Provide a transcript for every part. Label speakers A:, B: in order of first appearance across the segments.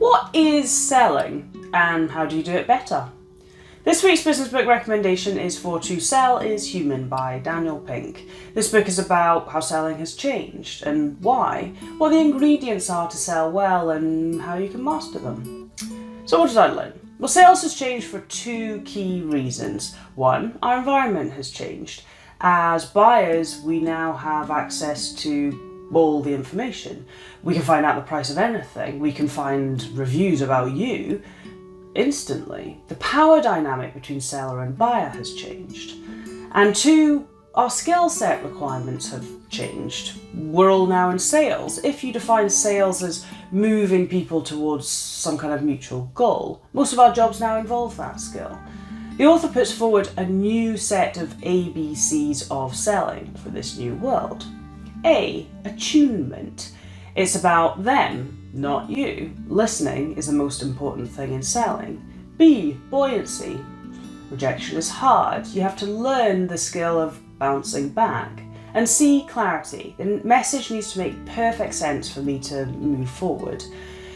A: What is selling and how do you do it better? This week's business book recommendation is for To Sell is Human by Daniel Pink. This book is about how selling has changed and why, what the ingredients are to sell well and how you can master them. So what did I learn? Well, sales has changed for two key reasons. One, our environment has changed. As buyers, we now have access to all the information. We can find out the price of anything. We can find reviews about you instantly. The power dynamic between seller and buyer has changed. And two, our skill set requirements have changed. We're all now in sales. If you define sales as moving people towards some kind of mutual goal, most of our jobs now involve that skill. The author puts forward a new set of ABCs of selling for this new world. A, attunement. It's about them, not you. Listening is the most important thing in selling. B, buoyancy. Rejection is hard. You have to learn the skill of bouncing back. And C, clarity. The message needs to make perfect sense for me to move forward.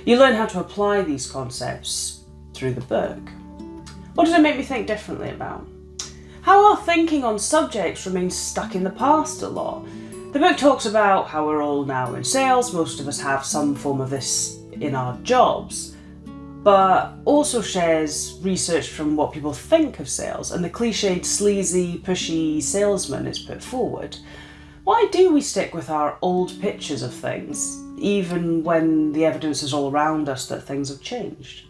A: You learn how to apply these concepts through the book. What does it make me think differently about? How our thinking on subjects remains stuck in the past a lot. The book talks about how we're all now in sales, most of us have some form of this in our jobs, but also shares research from what people think of sales, and the cliched, sleazy, pushy salesman is put forward. Why do we stick with our old pictures of things, even when the evidence is all around us that things have changed?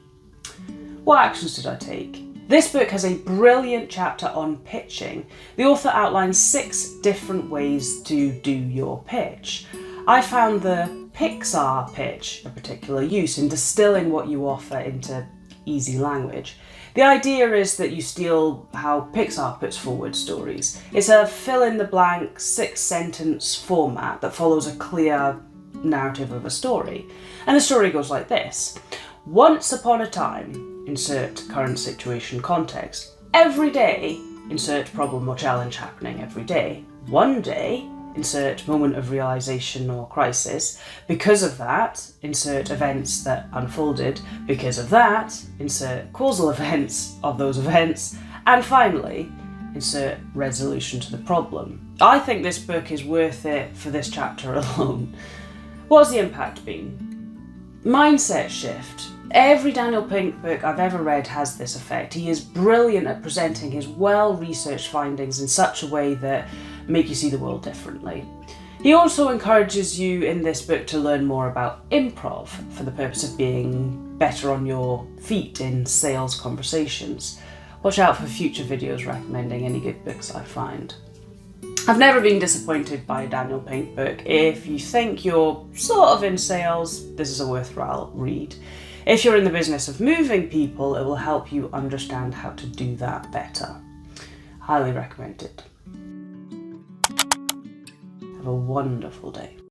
A: What actions did I take? This book has a brilliant chapter on pitching. The author outlines 6 different ways to do your pitch. I found the Pixar pitch a particular use in distilling what you offer into easy language. The idea is that you steal how Pixar puts forward stories. It's a fill-in-the-blank 6-sentence format that follows a clear narrative of a story. And the story goes like this. Once upon a time, insert current situation context. Every day, insert problem or challenge happening every day. One day, insert moment of realization or crisis. Because of that, insert events that unfolded. Because of that, insert causal events of those events. And finally, insert resolution to the problem. I think this book is worth it for this chapter alone. What's the impact been? Mindset shift. Every Daniel Pink book I've ever read has this effect. He is brilliant at presenting his well-researched findings in such a way that make you see the world differently. He also encourages you in this book to learn more about improv for the purpose of being better on your feet in sales conversations. Watch out for future videos recommending any good books I find. I've never been disappointed by a Daniel Pink book. If you think you're sort of in sales, this is a worthwhile read. If you're in the business of moving people, it will help you understand how to do that better. Highly recommended. Have a wonderful day.